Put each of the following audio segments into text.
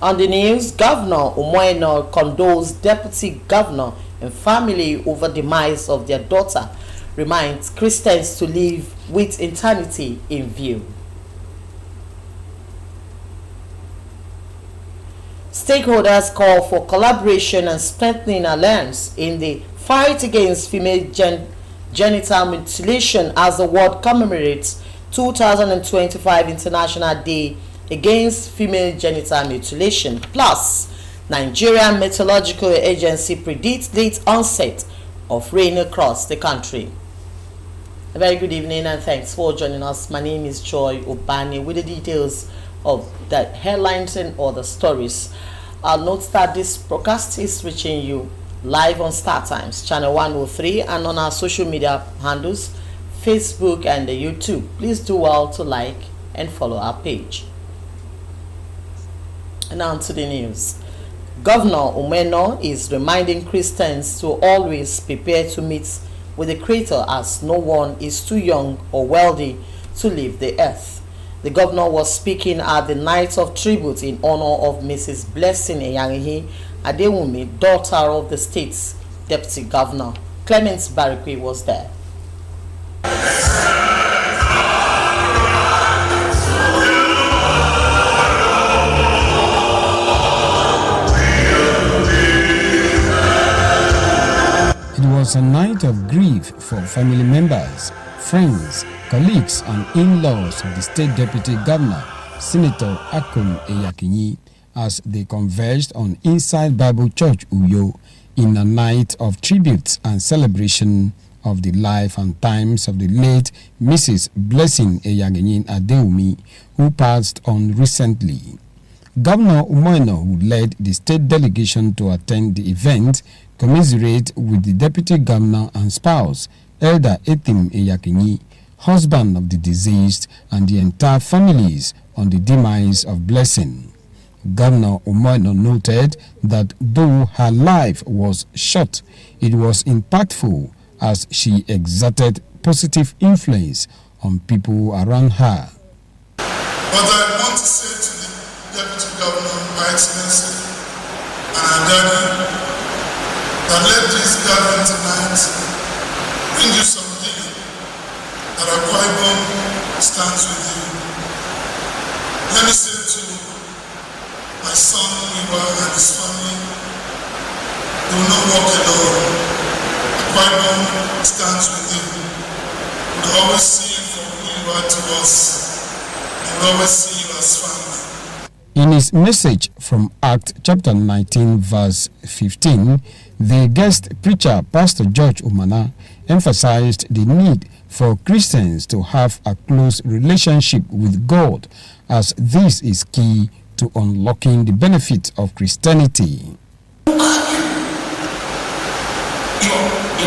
On the news, Governor Umoeno condoles Deputy Governor and family over demise of their daughter, reminds Christians to live with eternity in view. Stakeholders call for collaboration and strengthening alliance in the fight against female genital mutilation as the world commemorates 2025 International Day Against Female Genital Mutilation. Plus, Nigerian Meteorological Agency predicts late onset of rain across the country. A very good evening and thanks for joining us. My name is Joy Obani with the details of the headlines and other stories. I'll note that this broadcast is reaching you live on Star Times, channel 103, and on our social media handles, Facebook and YouTube. Please do well to like and follow our page. And now to the news. Governor Umoeno is reminding Christians to always prepare to meet with the Creator, as no one is too young or wealthy to leave the earth. The governor was speaking at the night of tribute in honor of Mrs. Blessing Eyangihi Adewumi, daughter of the state's deputy governor. Clement Barikwe was there. It was a night of grief for family members, friends, colleagues and in-laws of the state deputy governor, Senator Akum Eyakinyi, as they converged on Inside Bible Church Uyo in a night of tribute and celebration of the life and times of the late Mrs. Blessing Eyangihi Adewumi, who passed on recently. Governor Umoeno, who led the state delegation to attend the event, commiserate with the deputy governor and spouse, Elder Etim Eyakinyi, husband of the deceased, and the entire families on the demise of Blessing. Governor Umoeno noted that though her life was short, it was impactful as she exerted positive influence on people around her. But I want to say to the Deputy Governor, Her Excellency, and our daddy, that let this gathering tonight bring you something that our Bible stands with you. Let me say to my son Wiwa and his family, you will not walk alone. The Bible stands with you. We will always see you from who you are to us, and we will always see you as family. In his message from Acts chapter 19 verse 15, the guest preacher, Pastor George Umana, emphasized the need for Christians to have a close relationship with God, as this is key to unlocking the benefits of Christianity. Your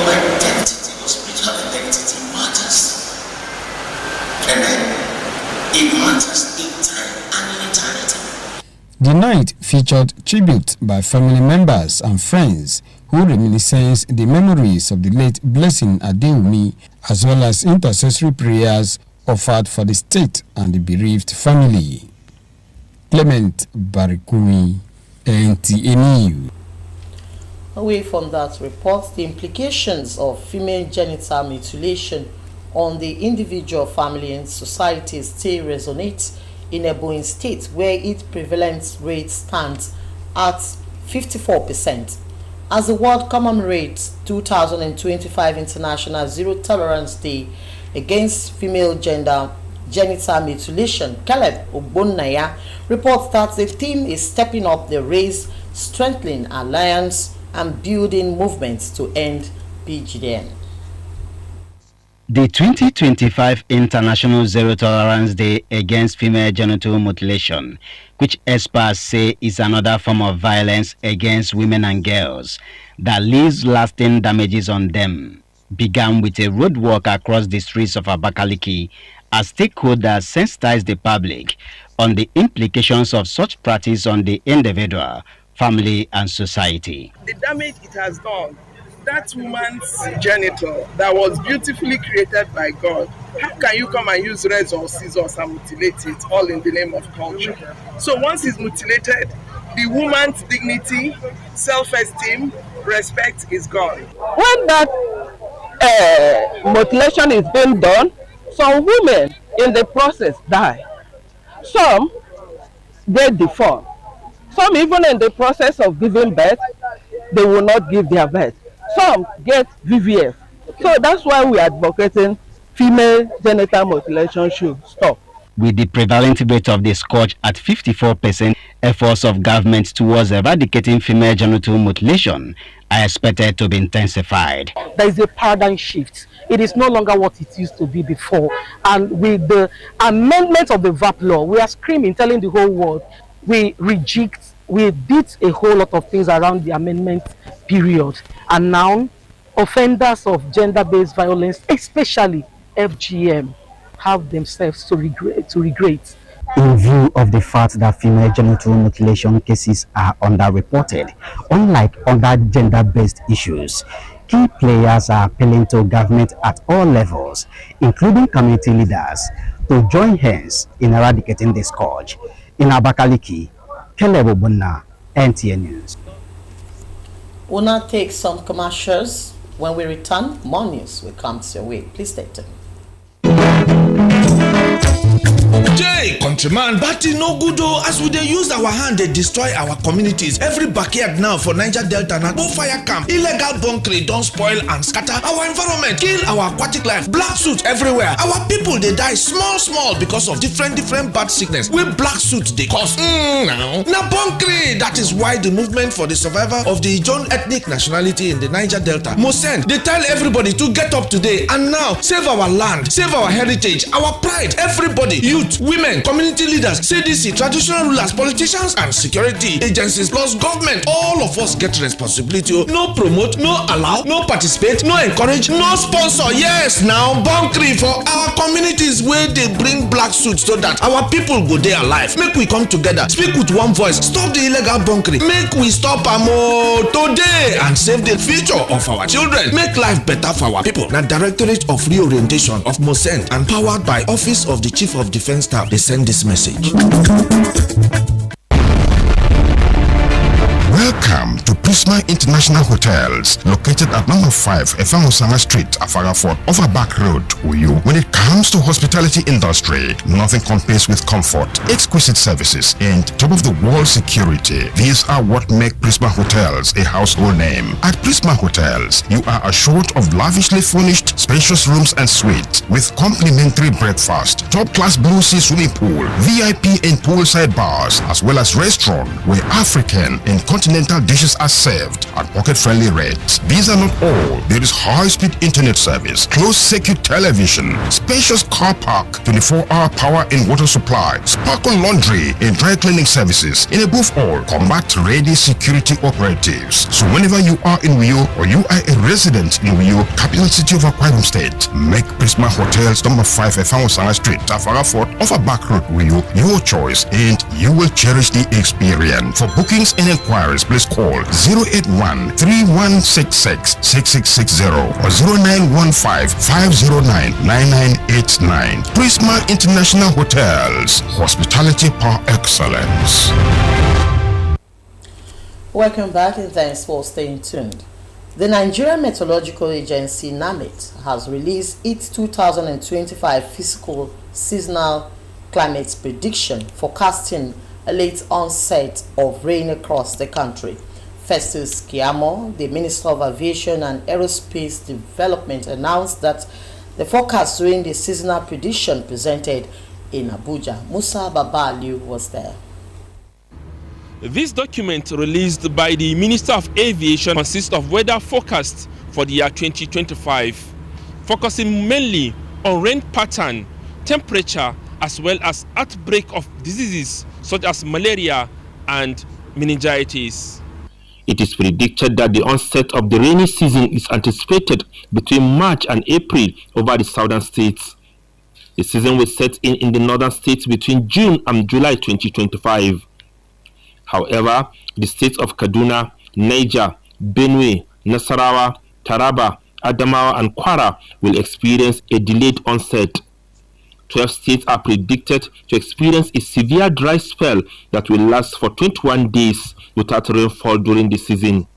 identity, your spiritual identity matters. And then it matters in time and in eternity. The night featured tribute by family members and friends who reminiscence the memories of the late Blessing Adewumi, as well as intercessory prayers offered for the state and the bereaved family. Clement Barikwe, NTA. Away from that report, the implications of female genital mutilation on the individual, family and society still resonates in Ebonyi State, where its prevalence rate stands at 54%. As the world commemorates 2025 International Zero Tolerance Day against female genital mutilation, Caleb Ogbonnaya reports that the team is stepping up the race, strengthening alliance and building movements to end PGDM. The 2025 International Zero Tolerance Day against female genital mutilation, which experts say is another form of violence against women and girls that leaves lasting damages on them, began with a road walk across the streets of Abakaliki as stakeholders sensitized the public on the implications of such practice on the individual, family, and society. The damage it has done, that woman's genital that was beautifully created by God, how can you come and use razor or scissors and mutilate it all in the name of culture? So once it's mutilated, the woman's dignity, self-esteem, respect is gone. When that mutilation is being done, some women in the process die. Some get deformed. Some even in the process of giving birth, they will not give their birth. Some get VVF. So that's why we are advocating female genital mutilation should stop. With the prevalent rate of the scourge at 54%, efforts of government towards eradicating female genital mutilation are expected to be intensified. There is a paradigm shift. It is no longer what it used to be before. And with the amendment of the VAP law, we are screaming, telling the whole world, we did a whole lot of things around the amendment period. And now, offenders of gender-based violence, especially FGM, have themselves to regret. In view of the fact that female genital mutilation cases are underreported, unlike other gender-based issues, key players are appealing to government at all levels, including community leaders, to join hands in eradicating the scourge. In Abakaliki, Caleb Obuna, NTN News. We'll now take some commercials. When we return, more news will come to your way. Please stay tuned. Jay, countryman, but no good as we dey use our hand they destroy our communities. Every backyard now for Niger Delta na go fire camp. Illegal bunkering don't spoil and scatter our environment, kill our aquatic life, black suit everywhere. Our people they die small because of different bad sickness. We black suit they cause now bunkering. That is why the movement for the survival of the Ijaw ethnic nationality in the Niger Delta, Mosend, they tell everybody to get up today and now save our land, save our heritage, our pride. Everybody, youth, women, community leaders, CDC, traditional rulers, politicians, and security agencies, plus government, all of us get responsibility. No promote, no allow, no participate, no encourage, no sponsor. Yes, now bunkering for our communities where they bring black suits so that our people go there alive. Make we come together, speak with one voice, stop the illegal bunkering. Make we stop today and save the future of our children. Make life better for our people. Now, Directorate of Reorientation of Mosend and powered by Office of the Chief of Defense Staff, they send this message. Welcome to Prisma International Hotels, located at number 5 Efangosanga Street, Afarafort, Overback Road, Uyu. When it comes to hospitality industry, nothing compares with comfort, exquisite services, and top-of-the-world security. These are what make Prisma Hotels a household name. At Prisma Hotels, you are assured of lavishly furnished, spacious rooms and suites with complimentary breakfast, top-class blue sea swimming pool, VIP and poolside bars, as well as restaurant where African and continental dishes are served at pocket-friendly rates. These are not all. There is high-speed internet service, closed-circuit television, spacious car park, 24-hour power and water supply, sparkle laundry and dry cleaning services, and above all, combat-ready security operatives. So whenever you are in Uyo or you are a resident in Uyo, capital city of Akwa Ibom State, make Prisma Hotels number 5 Efangosanga Street, Afarafort, Overback Road, Uyo, your choice, and you will cherish the experience. For bookings and inquiries, please call 081-3166-6660 or 0915-509-9989. Prisma International Hotels, hospitality par excellence. Welcome back and thanks for staying tuned. The Nigerian Meteorological Agency, NAMET, has released its 2025 fiscal seasonal climate prediction, forecasting a late onset of rain across the country. Festus Keyamo, the Minister of Aviation and Aerospace Development, announced that the forecast during the seasonal prediction presented in Abuja. Musa Babaliu was there. This document released by the Minister of Aviation consists of weather forecasts for the year 2025, focusing mainly on rain pattern, temperature, as well as outbreak of diseases such as malaria and meningitis. It is predicted that the onset of the rainy season is anticipated between March and April over the southern states. The season will set in the northern states between June and July 2025. However, the states of Kaduna, Niger, Benue, Nasarawa, Taraba, Adamawa, and Kwara will experience a delayed onset. 12 states are predicted to experience a severe dry spell that will last for 21 days without rainfall during the season.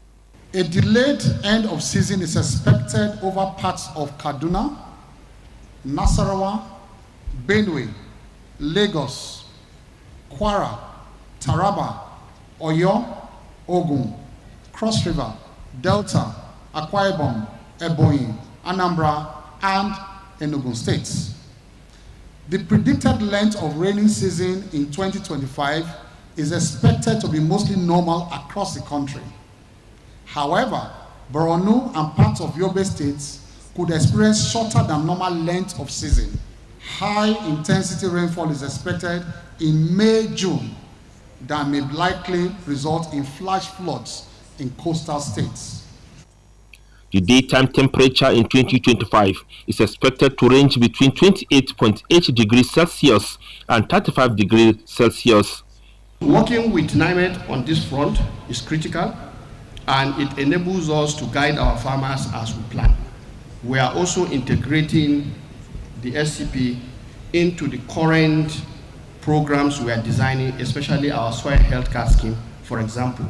A delayed end of season is expected over parts of Kaduna, Nasarawa, Benue, Lagos, Kwara, Taraba, Oyo, Ogun, Cross River, Delta, Akwa Ibom, Ebonyi, Anambra, and Enugu states. The predicted length of rainy season in 2025 is expected to be mostly normal across the country. However, Borno and parts of Yobe states could experience shorter than normal length of season. High intensity rainfall is expected in May-June that may likely result in flash floods in coastal states. The daytime temperature in 2025 is expected to range between 28.8 degrees Celsius and 35 degrees Celsius. Working with NIMET on this front is critical, and it enables us to guide our farmers as we plan. We are also integrating the SCP into the current programs we are designing, especially our soil health care scheme, for example.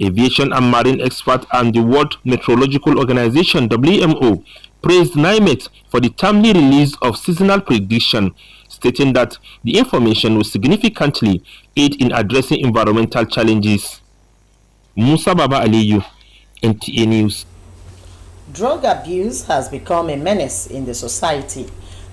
Aviation and marine expert and the World Meteorological Organization (WMO) praised NIMET for the timely release of seasonal prediction, stating that the information will significantly aid in addressing environmental challenges. Musa Baba Aliyu, NTA News. Drug abuse has become a menace in the society.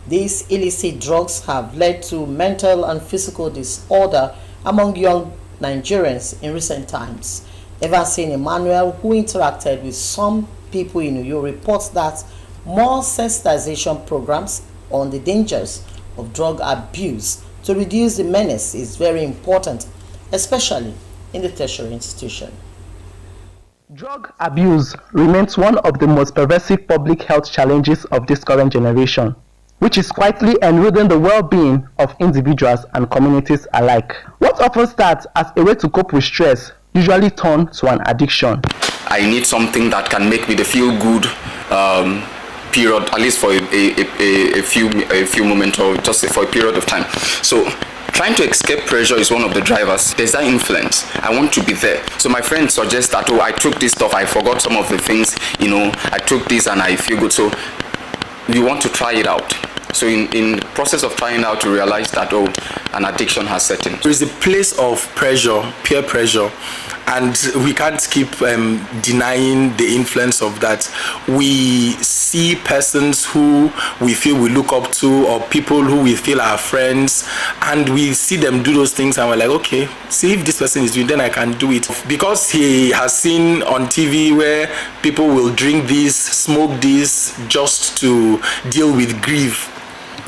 These illicit drugs have led to mental and physical disorder among young Nigerians in recent times. Evanson Emmanuel, who interacted with some people in Uyo, reports that more sensitization programs on the dangers of drug abuse to reduce the menace is very important, especially in the tertiary institution. Drug abuse remains one of the most pervasive public health challenges of this current generation, which is quietly eroding the well-being of individuals and communities alike. What often starts as a way to cope with stress usually turns to an addiction. I need something that can make me the feel-good period, at least for a few moments or just for a period of time. So trying to escape pressure is one of the drivers. There's that influence. I want to be there. So my friend suggests that, oh, I took this stuff, I forgot some of the things, I took this and I feel good. So you want to try it out. So in the process of trying out, to realize that, oh, an addiction has set in. There is a place of pressure, peer pressure, and we can't keep denying the influence of that. We see persons who we feel we look up to, or people who we feel are friends, and we see them do those things and we're like, okay, see if this person is doing, then I can do it. Because he has seen on TV where people will drink this, smoke this just to deal with grief,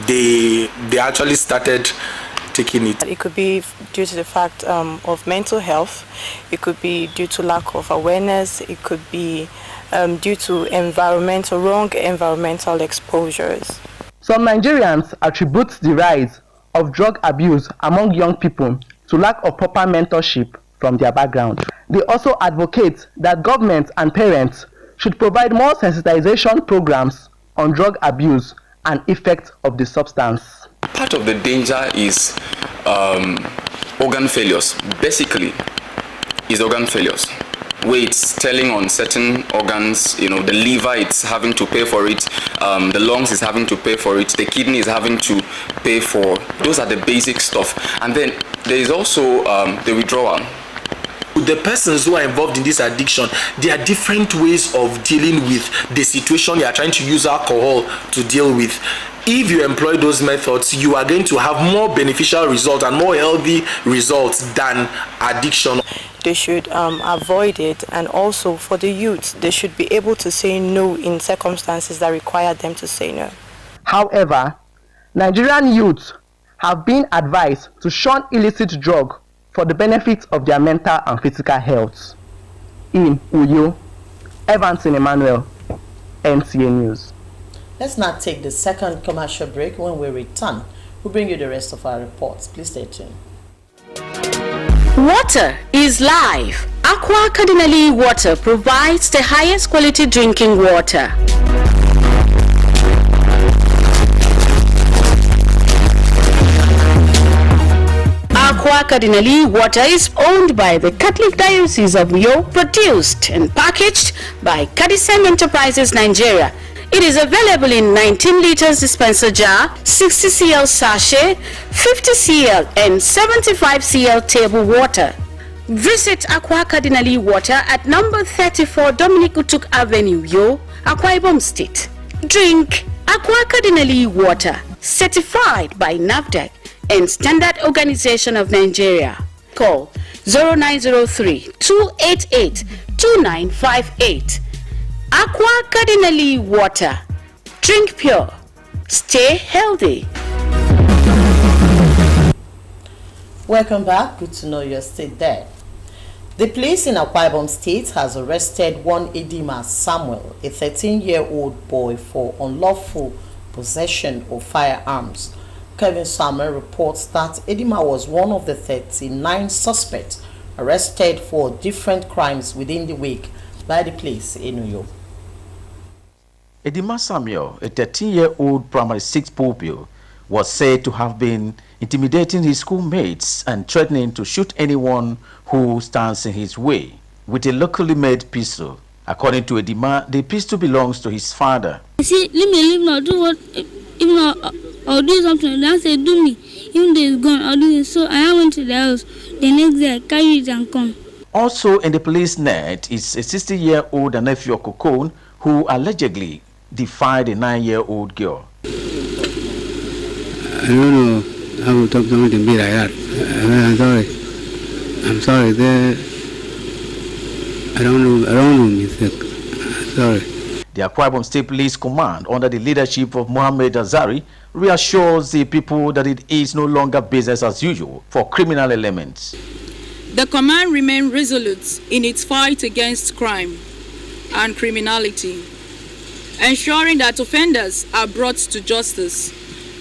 they actually started taking it. It could be due to the fact of mental health. It could be due to lack of awareness. It could be due to wrong environmental exposures. Some Nigerians attribute the rise of drug abuse among young people to lack of proper mentorship from their background. They also advocate that government and parents should provide more sensitization programs on drug abuse and effects of the substance. Part of the danger is organ failures. Basically, is organ failures, where it's telling on certain organs. The liver, it's having to pay for it. The lungs is having to pay for it. The kidney is having to pay for. Those are the basic stuff. And then there is also the withdrawal. The persons who are involved in this addiction, there are different ways of dealing with the situation. You are trying to use alcohol to deal with. If you employ those methods, you are going to have more beneficial results and more healthy results than addiction. They should avoid it, and also for the youth, they should be able to say no in circumstances that require them to say no. However, Nigerian youth have been advised to shun illicit drugs for the benefit of their mental and physical health. In Uyo, Evanson Emmanuel, NTA News. Let's now take the second commercial break. When we return, we'll bring you the rest of our reports. Please stay tuned. Water is life. Aqua Cardinale Water provides the highest quality drinking water. Aqua Cardinali water is owned by the Catholic Diocese of Uyo, produced and packaged by Cadisem Enterprises Nigeria. It is available in 19 liters dispenser jar, 60 cl sachet, 50 cl and 75 cl table water. Visit Aqua Cardinali water at number 34 Dominic Utuk Avenue, Uyo, Akwa Ibom State. Drink Aqua Cardinali water, certified by NAFDAC and Standard Organization of Nigeria. Call 0903-288-2958. Aqua Cardinali water. Drink pure. Stay healthy. Welcome back. Good to know you're still there. The police in Akwa Ibom State has arrested one Edima Samuel, a 13-year-old boy, for unlawful possession of firearms. Kevin Samuel reports that Edima was one of the 39 suspects arrested for different crimes within the week by the police in Uyo. Edima Samuel, a 13-year-old primary 6 pupil, was said to have been intimidating his schoolmates and threatening to shoot anyone who stands in his way with a locally made pistol. According to Edima, the pistol belongs to his father. See, leave me, do what, I'll do something. That's say do me. Even though it's gone, I'll do it. So I went to the house. The next day, I carry it and come. Also in the police net is a 60-year-old nephew of Kokone who allegedly defied a 9-year-old girl. I don't know how to talk to me to be like that. I'm sorry. I don't know mistake. Sorry. The Akwa Ibom State Police Command, under the leadership of Mohammed Azari, reassures the people that it is no longer business as usual for criminal elements. The command remains resolute in its fight against crime and criminality, ensuring that offenders are brought to justice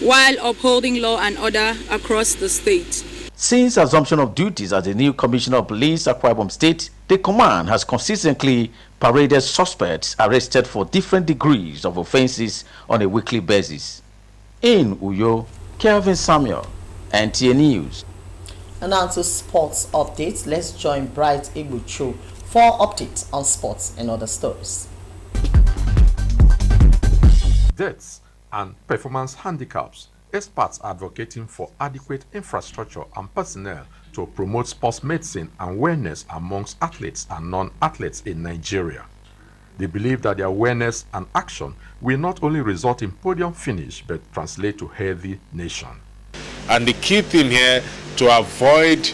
while upholding law and order across the state. Since assumption of duties as the new Commissioner of Police Akwa Ibom State, the command has consistently paraded suspects arrested for different degrees of offenses on a weekly basis. In Uyo, Kelvin Samuel, NTA News. And now to sports updates. Let's join Bright Igbucho for updates on sports and other stories. Deaths and performance handicaps. Experts advocating for adequate infrastructure and personnel to promote sports medicine and wellness amongst athletes and non-athletes in Nigeria. They believe that the awareness and action will not only result in podium finish but translate to healthy nation. And the key thing here, to avoid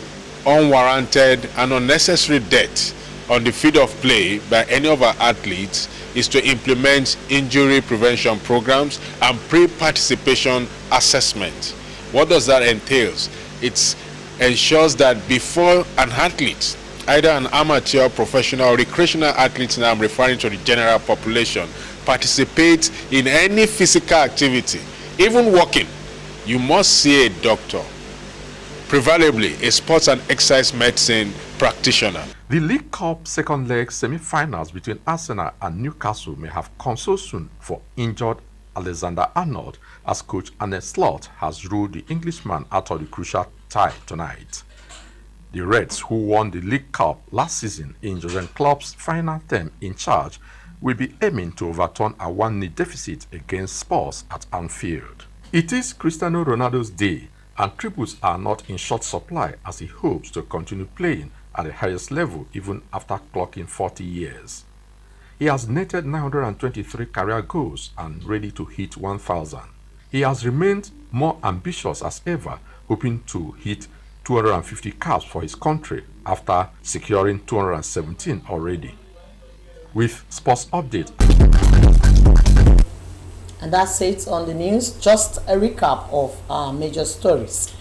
unwarranted and unnecessary death on the field of play by any of our athletes, is to implement injury prevention programs and pre-participation assessment. What does that entail? It ensures that before an athlete, either an amateur, professional, or recreational athlete, and I'm referring to the general population, participates in any physical activity, even walking, you must see a doctor, preferably a sports and exercise medicine practitioner. The League Cup second leg semi-finals between Arsenal and Newcastle may have come so soon for injured Alexander Arnold, as coach Arne Slot has ruled the Englishman out of the crucial tie tonight. The Reds, who won the League Cup last season in Jurgen Klopp's final term in charge, will be aiming to overturn a 1-0 deficit against Spurs at Anfield. It is Cristiano Ronaldo's day, and tributes are not in short supply as he hopes to continue playing at the highest level even after clocking 40 years. He has netted 923 career goals and ready to hit 1,000. He has remained more ambitious as ever, hoping to hit 250 caps for his country after securing 217 already. With sports update. And that's it on the news. Just a recap of our major stories.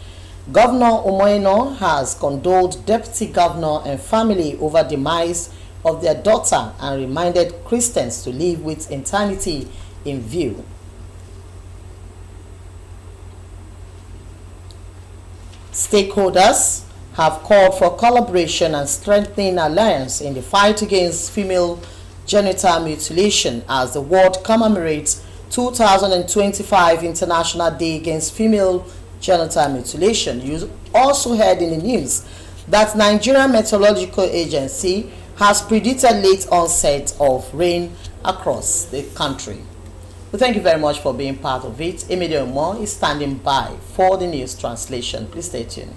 Governor Umoino has condoled Deputy Governor and family over demise of their daughter and reminded Christians to live with eternity in view. Stakeholders have called for collaboration and strengthening alliance in the fight against female genital mutilation as the world commemorates 2025 International Day Against Female genital mutilation. You also heard in the news that Nigerian Meteorological Agency has predicted late onset of rain across the country. We thank you very much for being part of it. Emilio Mo is standing by for the news translation. Please stay tuned.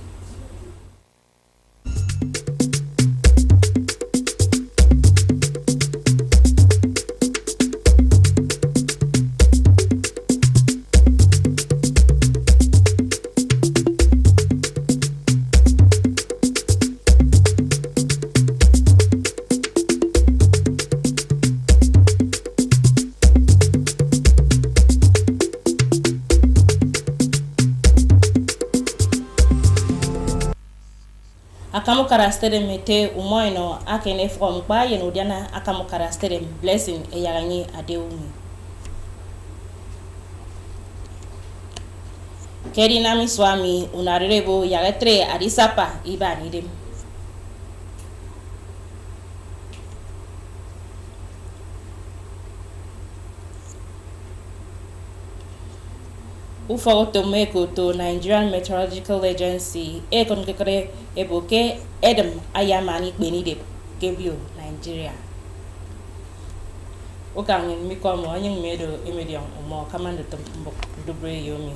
Akamukara stadium mete umoino akene from baye no diana akamukara stadium blessing eyaganyi adeumi keri nami swami unarebo yagetre arisapa ibanidem Ufo Tomeko to Nigerian Meteorological Agency Ekon Kekere Eboke Edem Ayamani Benide Kebio Nigeria Okangin Mikomo Anyang Medo Emedion Umo Command Dubre Yomi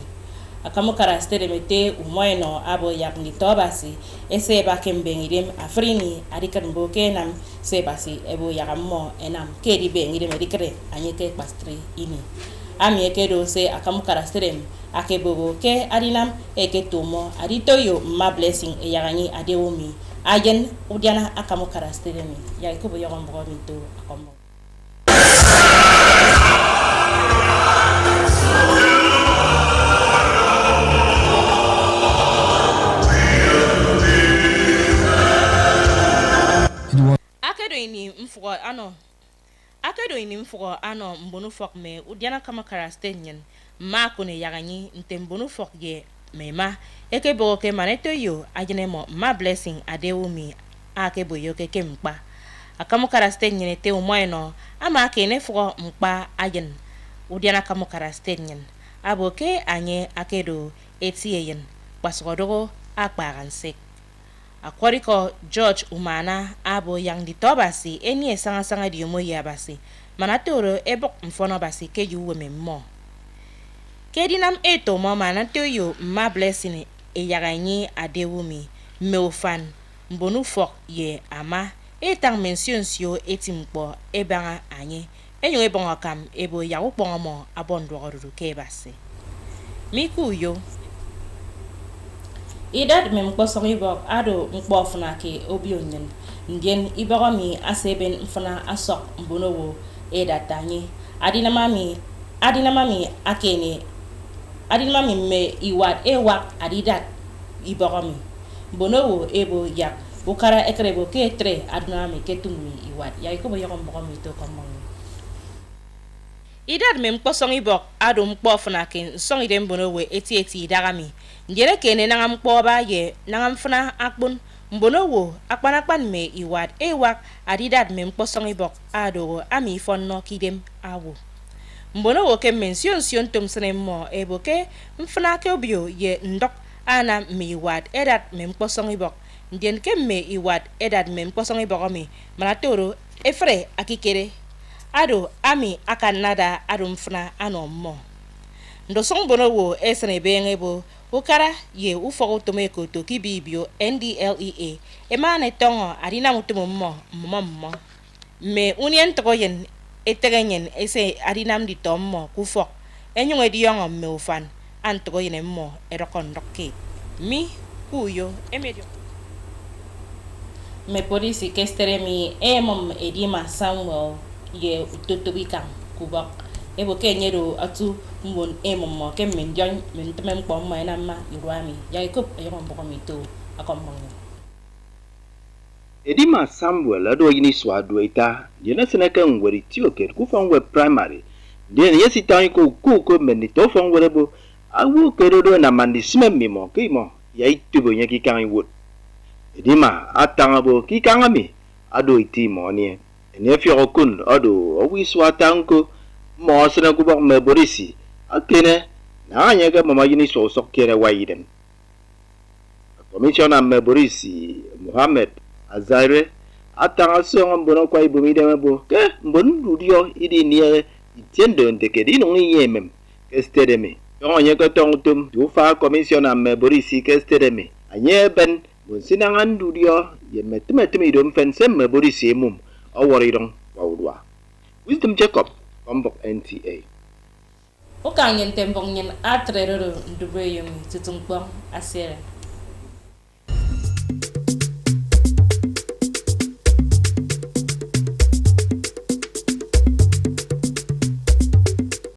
Akamukara Stede Mete Umoino Abo Yakni Tobasi Ese Bakem Bengidem Afrini Arikan Boke Nam Sebasi Ebo Yakamo Enam Kedi Bengidem Edikere Anyeke Pastri Ini Ami ekedo se akamukara stadium akebogo ke adinam eketomo aditoyo ma blessing eyagani adeomi ayen udiana akamukara stadium ya ikubo yogombo mito akombo akedo ini mfugo ano Akedo ini mfugo ano mbonu fok me udiana kamakara stadium makune yaganyi ntembonu fok ye mema ekebo ke maneto yo ajenemo ma blessing adeumi akebo yo ke kempa akamukara stadium te umoino ama akene fok mpa ajen udiana kamakara stadium aboke anye akedo etieyen pasgodogo akparanse Akwariko George Umana abo yang ditobasi eni esanga di umo yabasi manatoro ebok mfono basi ke yuwe memmo kedinam eto mo manato yo ma blessing eyaganyi adewumi meofan mbonu fok ye ama etang mensionsio etimpo ebanga anye enyo ebonga kam ebo yakuponga mo abondo oruru ke basi miku yo Idad mem kposong ibok ado mkpo funa ke obi onyen ndien ibogomi aseben mfuna asok mbonowo edatanyi adinamami me iwad ewak adidat ibogomi mbonowo ebo yak bukara ekrebo ke tre adinamami ketumi iwad ya ikobo yogom bogomi to komongi Idad mem kposong ibok ado mkpo funa ke song ide mbonowo eti idagami Njere kene nangam kpoba ye nangam funa akbun mbonowo akpanakpan me iwad ewak adidad me mkposong ibok ado ami fonno kidem awo mbonowo ke mension tumsene mo eboke mfuna ke obio ye ndok ana me iwad edat me mkposong ibok ndien ke me iwad edat me mkposong ibok mi manatoro efre akikere ado ami akanada ado mfuna ano mo ndo song mbonowo esene bengebo Ukara ye ufogo tomeko to kibibio NDLEA emane tongo adina mutumo mo me unien toyen etegenyen ese adinam di tommo kufok enyong ediongo me ufan antoyen mo erokon dokke mi kuyo emedio me polisi kesteremi emom edima Samuel ye utotobika kubak ebo kenyero atu mbon emomo ke menjon mentemem kpom na ma irwami ya ikop ayon bokomi to akomonyo Edima Samuel ado yini swado ita yena seneka ngweri tioke ku fonwe primary den yesi tan ko ku menito fonwe bo awu kerodo na mandisime mimo kimo ya itubo nyaki kan wot Edima atanga bo ki kangami ado itimo ni ene fioro kun ado owi swatanko mo sene kubak me borisi akene na anya ga mama yini so so kere waiden Commissioner Meborisi Mohammed Azare atanga so mbono kwa ibumi demebo ke mbon dudio idi nie itiendo ndekedi no yemem ke stedeme anya ga tongutum du fa Commissioner Meborisi ke stedeme anye ben bonsinangan dudio yemetemeteme idom fensem Meborisi mum aworidong wawdwa Wisdom Jacob Bombok NTA Okanyen tembong nyen atrero ndubeyum tutungpong asere